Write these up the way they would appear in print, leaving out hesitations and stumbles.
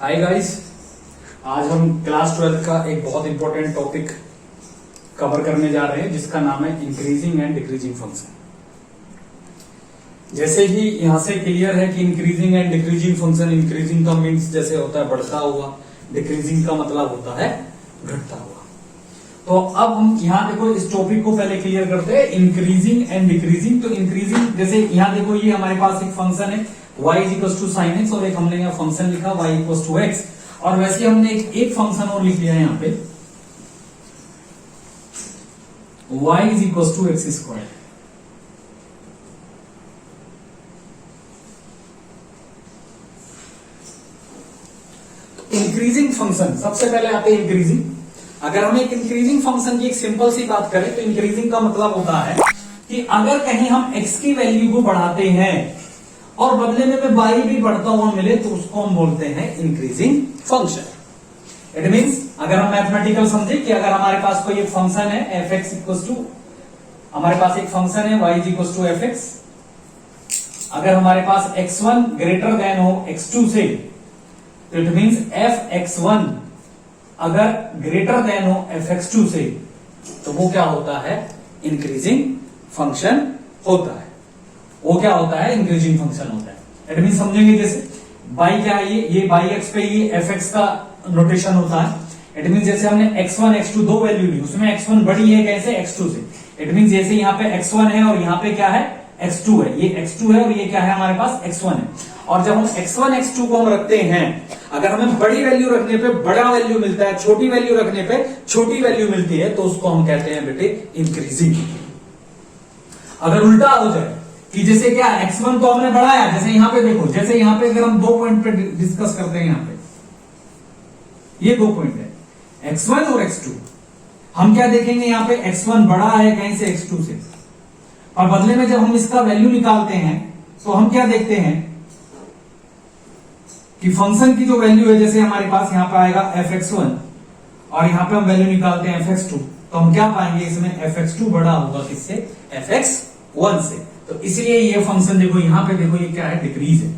Hi guys, आज हम class 12 का एक बहुत इंपॉर्टेंट टॉपिक कवर करने जा रहे हैं जिसका नाम है इंक्रीजिंग एंड डिक्रीजिंग फंक्शन। जैसे ही यहां से क्लियर है कि increasing and decreasing function, increasing का मीन्स जैसे होता है बढ़ता हुआ, डिक्रीजिंग का मतलब होता है घटता हुआ। तो अब हम यहाँ देखो इस टॉपिक को पहले क्लियर करते हैं, इंक्रीजिंग एंड डिक्रीजिंग। तो इंक्रीजिंग जैसे यहाँ देखो ये हमारे पास एक फंक्शन है y equal to sine x और एक हमने यहाँ फंक्शन लिखा y इक्वल टू एक्स, और वैसे हमने एक फंक्शन और लिख लिया है यहाँ पे y equal to x square. Increasing function सबसे पहले आते हैं इंक्रीजिंग। अगर हम एक इंक्रीजिंग फंक्शन की एक सिंपल सी बात करें तो इंक्रीजिंग का मतलब होता है कि अगर कहीं हम x की वैल्यू को बढ़ाते हैं और बदले में y भी बढ़ता हुआ मिले तो उसको हम बोलते हैं इंक्रीजिंग फंक्शन। इट मींस अगर हम मैथमेटिकल समझे कि अगर हमारे पास कोई एक फंक्शन है f(x) इक्वल टू, हमारे पास एक फंक्शन है y इक्वल टू f(x), अगर हमारे पास x1 ग्रेटर देन हो x2 से, तो इट मींस f(x1) अगर ग्रेटर देन हो f(x2) से, तो वो क्या होता है? इंक्रीजिंग फंक्शन होता है। वो क्या होता है? इंक्रीजिंग फंक्शन होता है। इट मींस समझेंगे जैसे y क्या है, ये y x पे ये f(x) का नोटेशन होता है। इट मींस जैसे हमने x1 x2 दो वैल्यू ली, उसमें x1 बड़ी है कैसे? x2 से। इट मींस जैसे यहाँ पे x1 है और यहाँ पे क्या है? x2 है। ये x2 है और ये क्या है? हमारे पास x1 है। और जब हम x1 x2 को हम रखते हैं, अगर हमें बड़ी वैल्यू रखने पे बड़ा वैल्यू मिलता है, छोटी वैल्यू रखने पे छोटी वैल्यू मिलती है, तो उसको हम कहते हैं बेटे इंक्रीजिंग। अगर उल्टा हो जाए कि जैसे क्या x1 तो हमने बढ़ाया, जैसे यहां पे देखो, जैसे यहां पे अगर हम दो पॉइंट पे डिस्कस करते हैं, यहां पे ये दो पॉइंट है x1 और x2, हम क्या देखेंगे? यहां पे x1 बड़ा है कहीं से? x2 से। और बदले में जब हम इसका वैल्यू निकालते हैं तो हम क्या देखते हैं कि फंक्शन की जो वैल्यू है, जैसे हमारे पास यहां पे आएगा f(x1) और यहां पे हम वैल्यू निकालते हैं f(x2), तो हम क्या पाएंगे? इसमें f(x2) बड़ा होगा किससे? f(x1) से। तो इसलिए ये फंक्शन देखो, यहां पे देखो, ये क्या है? डिक्रीज है।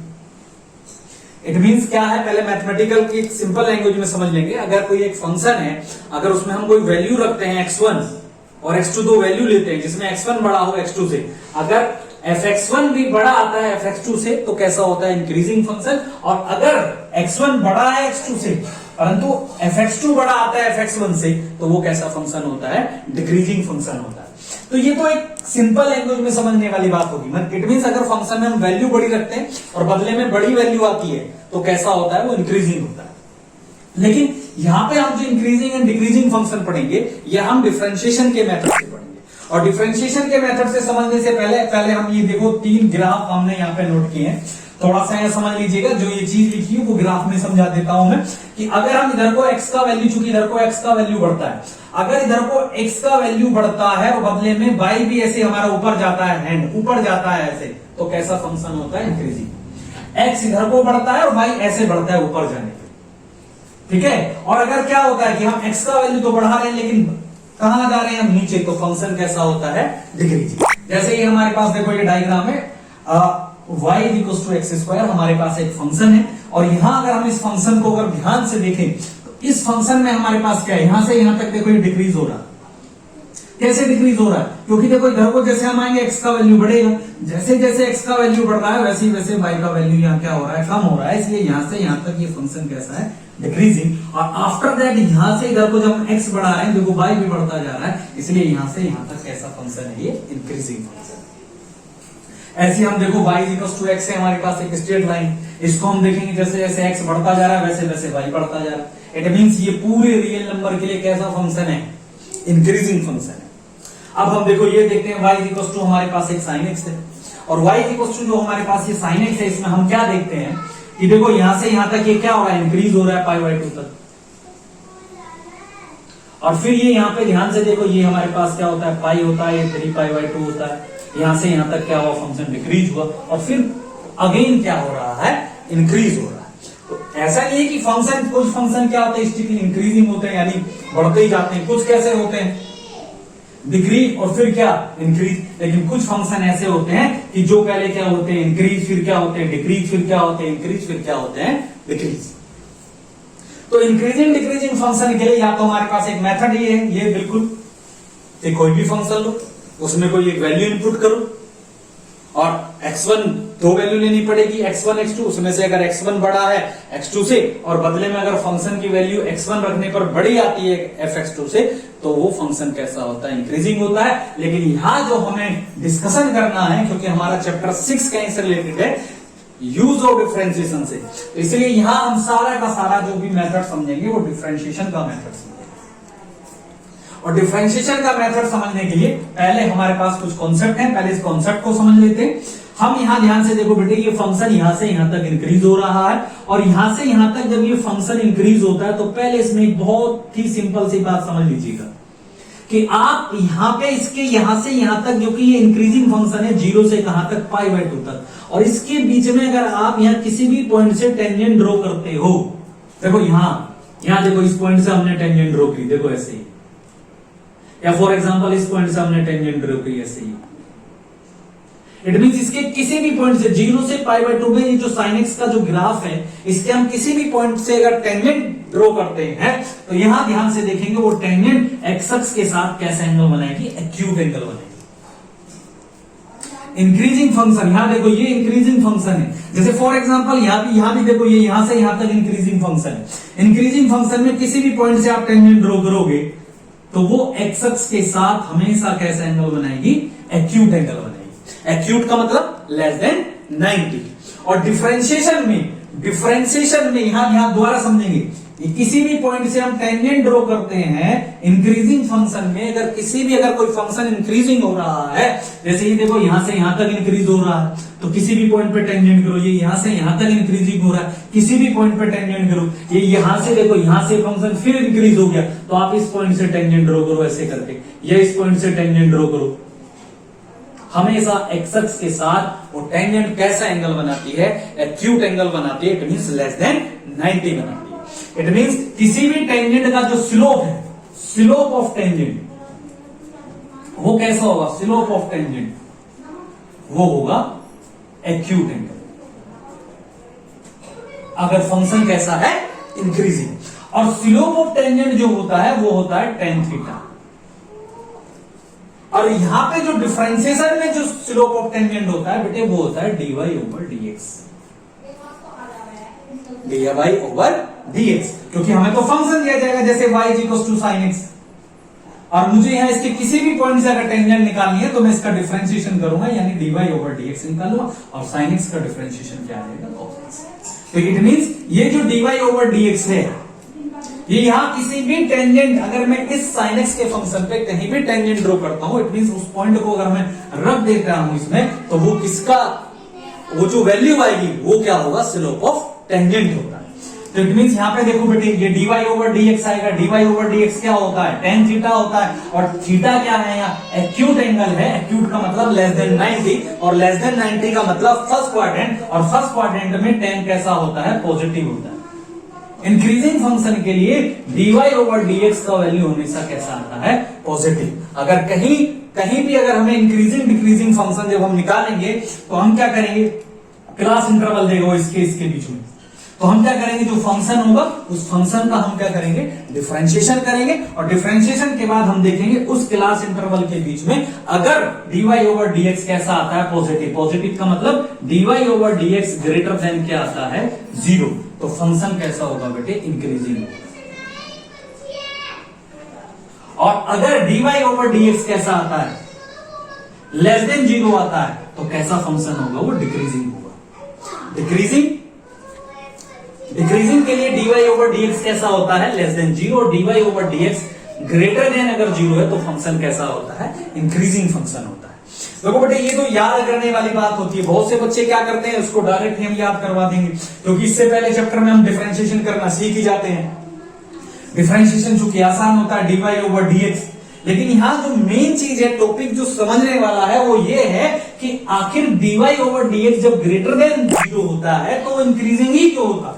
इट मींस क्या है? पहले मैथमेटिकल की सिंपल लैंग्वेज में समझ लेंगे। अगर कोई एक फंक्शन है, अगर उसमें हम कोई वैल्यू रखते हैं x1 और x2, दो वैल्यू लेते हैं जिसमें x1 बड़ा हो x2 से, अगर f(x1) भी बड़ा आता है f(x2) से, तो कैसा होता है? Increasing function. और अगर x1 बड़ा है x2 से परंतु f(x2) बड़ा आता है f(x1) से, तो वो कैसा फंक्शन होता है? डिक्रीजिंग फंक्शन होता है। तो ये तो एक सिंपल लैंग्वेज में समझने वाली बात होगी। इट मींस अगर फंक्शन में हम वैल्यू बड़ी रखते हैं और बदले में बड़ी वैल्यू आती है, तो कैसा होता है? वो इंक्रीजिंग होता है। लेकिन यहां पे हम जो इंक्रीजिंग एंड डिक्रीजिंग फंक्शन पढ़ेंगे, ये हम डिफरेंशिएशन के मेथड से पढ़ेंगे। और डिफरेंशिएशन के मेथड से समझने से पहले हम ये देखो, तीन ग्राफ हमने यहाँ पे नोट किए हैं। थोड़ा सा यह समझ लीजिएगा, जो ये चीज लिखी है वो ग्राफ में समझा देता हूं मैं, कि अगर हम इधर को x का वैल्यू, चूंकि इधर को x का वैल्यू बढ़ता है, अगर इधर को x का वैल्यू बढ़ता है और बदले में y भी ऐसे हमारा ऊपर जाता है, हैंड ऊपर जाता है ऐसे, तो कैसा फंक्शन होता है? इंक्रीजिंग। x इधर को बढ़ता है और y ऐसे बढ़ता है ऊपर जाने पे, ठीक है। और अगर क्या होता है कि हम x का वैल्यू तो बढ़ा रहे हैं लेकिन कहां जा रहे हैं? हम नीचे, तो फंक्शन कैसा होता है? डिक्रीजिंग। जैसे ये हमारे पास देखो, ये डायग्राम है, y equal to x square, हमारे पास एक फंक्शन है। और यहां अगर हम इस फंक्शन को अगर ध्यान से देखें तो इस फंक्शन में हमारे पास क्या है? यहां से यहां तक देखो ये डिक्रीज हो रहा है। कैसे डिक्रीज हो रहा है? क्योंकि देखो इधर को जैसे हम आएंगे x का वैल्यू बढ़ेगा, जैसे जैसे x का वैल्यू बढ़ रहा है वैसे वैसे y का वैल्यू यहाँ क्या हो रहा है? कम हो रहा है। इसलिए यहां से यहां तक ये फंक्शन कैसा है? डिक्रीजिंग। और आफ्टर दैट यहां से इधर को जब हम x बढ़ा रहे हैं, देखो y भी बढ़ता जा रहा है, इसलिए यहां से यहां तक कैसा फंक्शन है? ये इंक्रीजिंग फंक्शन। ऐसे हम देखो y इक्वल टू x है हमारे पास एक स्ट्रेट लाइन, इसको हम देखेंगे जैसे जैसे x बढ़ता जा रहा है वैसे वैसे y बढ़ता जा रहा है। इट मींस ये पूरे रियल नंबर के लिए कैसा फंक्शन है? इंक्रीजिंग फंक्शन है। अब हम देखो ये देखते हैं y इक्वल टू हमारे पास एक sin x है, और y इक्वल टू जो हमारे पास ये sin x है, इसमें हम क्या देखते हैं कि देखो यहां से यहां तक ये क्या हो रहा है? इंक्रीज हो रहा है π/2 तक। और फिर ये यहाँ पे ध्यान से देखो, ये हमारे पास क्या होता है? पाई होता है, ये 3π/2 होता है। यहां से यहां तक क्या हुआ? फंक्शन डिक्रीज हुआ, और फिर अगेन क्या हो रहा है? इंक्रीज हो रहा है। तो ऐसा नहीं है कि फंक्शन, कुछ फंक्शन क्या होते हैं? स्ट्रिक्टली इंक्रीजिंग होते हैं, यानी बढ़ते ही जाते हैं। कुछ कैसे होते हैं? डिक्रीज और फिर क्या? इंक्रीज। लेकिन कुछ फंक्शन ऐसे होते हैं कि जो पहले क्या होते हैं? इंक्रीज, फिर क्या होते हैं? डिक्रीज, फिर क्या होते हैं? इंक्रीज, फिर क्या होते हैं? डिक्रीज। तो इंक्रीजिंग डिक्रीजिंग फंक्शन के लिए या तो हमारे पास एक मेथड ये है, ये बिल्कुल कोई भी फंक्शन लो, उसमें कोई एक वैल्यू इनपुट करो और x1 दो वैल्यू लेनी पड़ेगी, x1 x2, उसमें से अगर x1 बड़ा है x2 से और बदले में अगर फंक्शन की वैल्यू x1 रखने पर बड़ी आती है fx2 से, तो वो फंक्शन कैसा होता है, इंक्रीजिंग होता है। लेकिन यहां जो हमें डिस्कशन करना है, क्योंकि हमारा चैप्टर 6 का से रिलेटेड है यूज ऑफ डिफरेंशिएशन से, तो इसलिए यहां हम सारा का सारा जो भी मेथड समझेंगे वो डिफरेंशिएशन का मेथड समझेंगे। और डिफरेंशिएशन का मेथड समझने के लिए पहले हमारे पास कुछ कॉन्सेप्ट हैं, पहले इस कॉन्सेप्ट को समझ लेते हैं। हम यहां ध्यान से देखो बेटे, ये फंक्शन यहां से यहां तक इंक्रीज हो रहा है और यहां से यहां तक जब ये फंक्शन इंक्रीज होता है तो पहले इसमें एक बहुत ही सिंपल सी बात समझ लीजिएगा कि आप यहां पे इसके यहां से यहां तक जो कि ये इंक्रीजिंग फंक्शन है, 0 से कहां तक, π/2 तक, और इसके बीच में अगर आप यहां किसी भी पॉइंट से टेंजेंट ड्रॉ करते हो, देखो यहां देखो इस पॉइंट से हमने टेंजेंट ड्रॉ की, देखो ऐसे ही, या फॉर एग्जांपल इस पॉइंट से हमने टेंजेंट ड्रॉ की ऐसे ही। इट मींस इसके किसी भी पॉइंट से 0 से π/2 में ये जो sin x का जो ग्राफ है, इसके हम किसी भी पॉइंट से अगर टेंजेंट ड्रॉ करते हैं तो यहां ध्यान से देखेंगे वो टेंजेंट x अक्ष के साथ कैसा एंगल बनाएगी, एक्यूट एंगल बनाएगी। इंक्रीजिंग फंक्शन, यहां देखो ये इंक्रीजिंग फंक्शन है, जैसे फॉर एग्जांपल यहां भी देखो ये यहां से यहां तक इंक्रीजिंग फंक्शन है। इंक्रीजिंग फंक्शन में किसी भी पॉइंट से आप टेंजेंट ड्रॉ करोगे तो वो x अक्ष के साथ हमेशा कैसा एंगल बनाएगी, एक्यूट एंगल बनाएगी। एक्यूट का मतलब लेस देन 90। और डिफरेंशिएशन में यहां दोबारा समझेंगे, किसी भी पॉइंट से हम टेंजेंट ड्रॉ करते हैं इंक्रीजिंग फंक्शन में, अगर कोई फंक्शन इंक्रीजिंग हो रहा है, जैसे ये देखो यहां से यहां तक इंक्रीज हो रहा है, तो किसी भी पॉइंट पे टेंजेंट करो, ये यहां से यहां तक इंक्रीजिंग हो रहा है, किसी भी पॉइंट पे टेंजेंट करो, ये यहां से देखो यहां से फंक्शन फिर इंक्रीज हो गया, तो आप इस पॉइंट से टेंजेंट ड्रॉ करो ऐसे करके, या इस पॉइंट से टेंजेंट ड्रॉ करो। हमेशा x अक्ष के साथ वो टेंजेंट कैसा एंगल बनाती है, एक्यूट एंगल बनाती है। इट मींस लेस देन 90 बनाती है। इट मींस किसी भी टेंजेंट का जो स्लोप है, स्लोप ऑफ टेंजेंट वो कैसा होगा, स्लोप ऑफ टेंजेंट वो होगा एक्यूट एंगल, अगर फंक्शन कैसा है, इंक्रीजिंग। और स्लोप ऑफ टेंजेंट जो होता है वो होता है tan थीटा। और यहां पे जो डिफरेंशिएशन में जो स्लोप ऑफ टेंजेंट होता है बेटे वो होता है dy/dx, dy/dx, क्योंकि हमें तो फंक्शन दिया जाएगा जैसे y sin x, और मुझे यहां इसके किसी भी पॉइंट से अगर टेंजेंट निकालनी है तो मैं इसका डिफरेंशिएशन करूंगा, यानी dy/dx निकालूंगा, और sin x का डिफरेंशिएशन क्या आएगा, cos x। तो इट मींस ये जो dy/dx है, ये यहां किसी भी टेंजेंट, अगर मैं इस sin x के फंक्शन पे कहीं भी टेंजेंट ड्रॉ करता हूं, इट मींस उस पॉइंट को अगर मैं रख देता हूं इसमें, तो वो किसका, वो जो वैल्यू आएगी वो क्या होगा, स्लोप ऑफ टेंजेंट होता है। तो इट मींस यहां पे देखो बेटे, ये dy/dx आएगा, dy/dx क्या होता है, tan थीटा होता है, और थीटा क्या है, यहाँ एक्यूट एंगल है। एक्यूट का मतलब लेस देन 90, और लेस देन 90 का मतलब फर्स्ट क्वाड्रेंट, और फर्स्ट क्वाड्रेंट में tan कैसा होता है, पॉजिटिव होता है। इंक्रीजिंग फंक्शन के लिए dy/dx का वैल्यू हमेशा कैसा आता है, पॉजिटिव। अगर कहीं भी अगर हमें इंक्रीजिंग डिक्रीजिंग फंक्शन जब हम निकालेंगे तो हम क्या करेंगे, क्लास इंटरवल देगा वो इसके बीच में, तो हम क्या करेंगे, जो फंक्शन होगा उस फंक्शन का हम क्या करेंगे, डिफरेंशिएशन करेंगे, और डिफरेंशिएशन के बाद हम देखेंगे उस क्लास इंटरवल के बीच में अगर dy/dx कैसा आता है, पॉजिटिव। पॉजिटिव का मतलब dy/dx ग्रेटर देन क्या आता है, 0, तो फंक्शन कैसा होगा बेटे, इंक्रीजिंग होगा। और अगर dy/dx कैसा आता है, लेस देन 0 आता है, तो कैसा फंक्शन होगा, वो डिक्रीजिंग होगा। डिक्रीजिंग के लिए dy/dx कैसा होता है, less than 0, dy/dx greater than अगर 0 है तो फंक्शन कैसा होता है, इंक्रीजिंग फंक्शन होता है। देखो बेटे, ये तो याद करने वाली बात होती है, बहुत से बच्चे क्या करते हैं, उसको डायरेक्ट हम याद करवा देंगे, क्योंकि इससे पहले चैप्टर में हम डिफरेंशिएशन करना सीख ही जाते हैं। डिफरेंशिएशन चूंकि आसान होता है, dy/dx, लेकिन यहां जो मेन चीज है, टॉपिक जो समझने वाला है वो ये है कि आखिर dy/dx जब ग्रेटर देन 0 होता है तो इंक्रीजिंग ही क्यों होता है।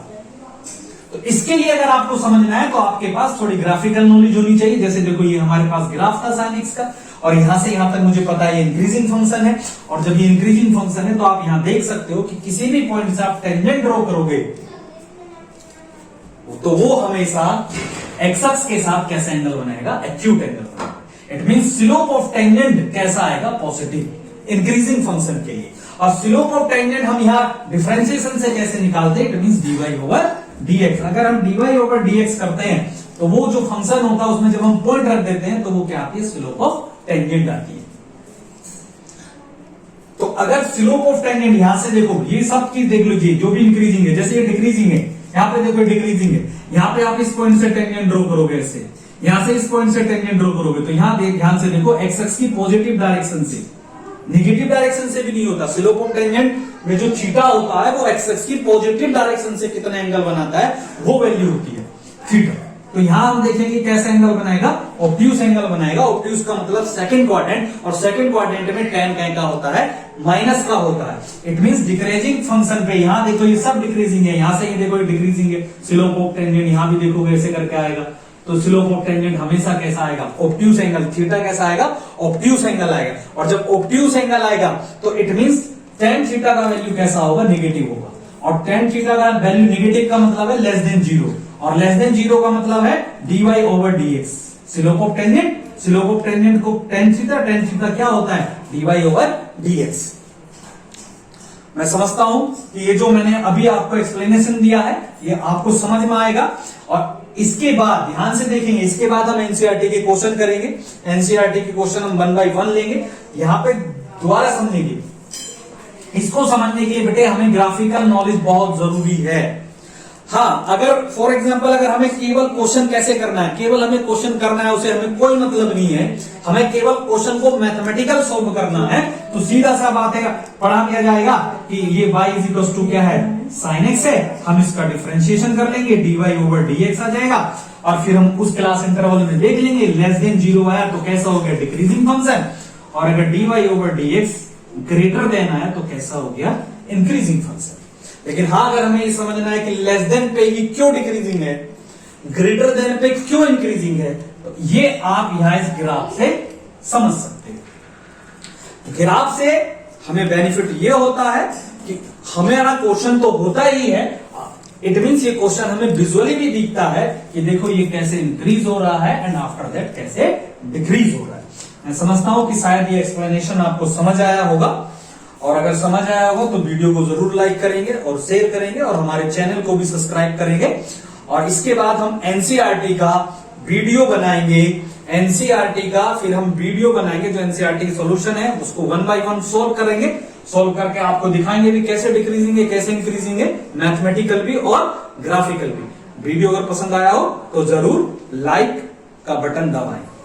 तो इसके लिए अगर आपको समझना है तो आपके पास थोड़ी ग्राफिकल नॉलेज होनी चाहिए। जैसे देखो, ये हमारे पास ग्राफ था sin x का, और यहां से यहां तक मुझे पता है ये इंक्रीजिंग फंक्शन है, और जब ये इंक्रीजिंग फंक्शन है तो आप यहां देख सकते हो कि किसी भी पॉइंट से आप टेंजेंट ड्रॉ करोगे तो वो हमेशा एक्स अक्ष के साथ कैसा एंगल बनाएगा, एक्यूट एंगल बनाएगा। It mean slope of tangent कैसा आएगा, पॉजिटिव इंक्रीजिंग फंक्शन के लिए। और स्लोप ऑफ टेंजेंट हम यहाँ डिफरेंशिएशन से कैसे निकालते हैं, it mean dy over dx। अगर हम dy ओवर dx करते हैं तो वो जो फंक्शन होता है उसमें जब हम पॉइंट रख देते हैं तो वो क्या आती है, स्लोप ऑफ टेंजेंट आती है। तो अगर स्लोप ऑफ टेंजेंट यहां से देखो, ये सब चीज देख लीजिए, जो भी इंक्रीजिंग है, जैसे ये डिक्रीजिंग है, यहाँ पे देखो डिक्रीजिंग है, यहाँ पे आप इस पॉइंट से टेंजेंट ड्रॉ करोगे, ऐसे यहां से इस पॉइंट से टेंजेंट ड्रॉ करोगे तो यहां ध्यान से देखो, एक्स एक्स की पॉजिटिव डायरेक्शन से, नेगेटिव डायरेक्शन से भी नहीं होता। स्लोप ऑफ टेंजेंट में जो थीटा होता है वो एक्स एक्स की पॉजिटिव डायरेक्शन से कितना एंगल बनाता है, वो वैल्यू होती है थीटा। तो यहां हम देखेंगे कैसा एंगल बनाएगा, ऑब्ट्यूस एंगल बनाएगा। ऑब्ट्यूस का मतलब सेकंड क्वाड्रेंट, और सेकंड क्वाड्रेंट में tan का होता है, माइनस का होता है। इट मींस डिक्रीजिंग फंक्शन पे, यहां देखो ये सब डिक्रीजिंग है, यहां से ये देखो डिक्रीजिंग है, स्लोप ऑफ टेंजेंट यहां भी देखोगे ऐसे करके आएगा। तो स्लोप ऑफ टेंजेंट हमेशा कैसा आएगा, ऑब्ट्यूस एंगल। थीटा कैसा आएगा, ऑब्ट्यूस एंगल आएगा। और जब ऑब्ट्यूस एंगल आएगा तो इट मींस tan थीटा का वैल्यू कैसा होगा, नेगेटिव होगा। और tan थीटा का वैल्यू नेगेटिव का मतलब है लेस देन जीरो, और लेस देन जीरो का मतलब है dy over dx। Slope of tangent, slope of tangent को tan थीटा क्या होता है, dy ओवर dx। मैं समझता हूं कि ये जो मैंने अभी आपको एक्सप्लेनेशन दिया है ये आपको समझ में आएगा। और इसके बाद ध्यान से देखेंगे, इसके बाद हम एनसीईआरटी के क्वेश्चन करेंगे। एनसीईआरटी के क्वेश्चन हम 1 बाय 1 लेंगे। यहां पे दोबारा समझेंगे, इसको समझने के लिए बेटे हमें ग्राफिकल नॉलेज बहुत जरूरी है। हाँ, अगर फॉर एग्जांपल अगर हमें केवल क्वेश्चन कैसे करना है, केवल हमें क्वेश्चन करना है, उसे हमें कोई मतलब नहीं है, हमें केवल क्वेश्चन को मैथमेटिकल सॉल्व करना है, तो सीधा सा बात है, पढ़ा दिया जाएगा कि ये y इज इक्वल टू क्या है, sin x है। हम इसका डिफरेंशिएशन कर लेंगे, dy ओवर dx आ जाएगा। और फिर हम उस क्लास इंटरवल में देख लेंगे, लेस देन जीरो आया तो कैसा हो गया, डिक्रीजिंग फंक्शन। और अगर dy over dx greater than आया तो कैसा हो गया, इंक्रीजिंग फंक्शन। लेकिन हाँ, अगर हमें ये समझना है कि लेस देन पे ही क्यों डिक्रीजिंग है, ग्रेटर देन पे क्यों इंक्रीजिंग है, तो ये आप यहां इस ग्राफ से समझ सकते हैं। ग्राफ से हमें बेनिफिट ये होता है कि हमारा क्वेश्चन तो होता ही है, इट मींस ये क्वेश्चन हमें विजुअली भी दिखता है कि देखो ये कैसे इंक्रीज हो रहा है एंड आफ्टर दैट कैसे डिक्रीज हो रहा है। मैं समझता हूं कि शायद ये एक्सप्लेनेशन आपको समझ आया होगा, और अगर समझ आया हो तो वीडियो को जरूर लाइक करेंगे और शेयर करेंगे, और हमारे चैनल को भी सब्सक्राइब करेंगे। और इसके बाद हम एनसीईआरटी का वीडियो बनाएंगे, एनसीईआरटी का फिर हम वीडियो बनाएंगे जो एनसीईआरटी सॉल्यूशन है उसको 1 बाय 1 सोल्व करेंगे। सोल्व करके आपको दिखाएंगे भी कैसे डिक्रीजिंग है, कैसे इंक्रीजिंग है, मैथमेटिकल भी और ग्राफिकल भी। वीडियो अगर पसंद आया हो तो जरूर लाइक का बटन दबाएं।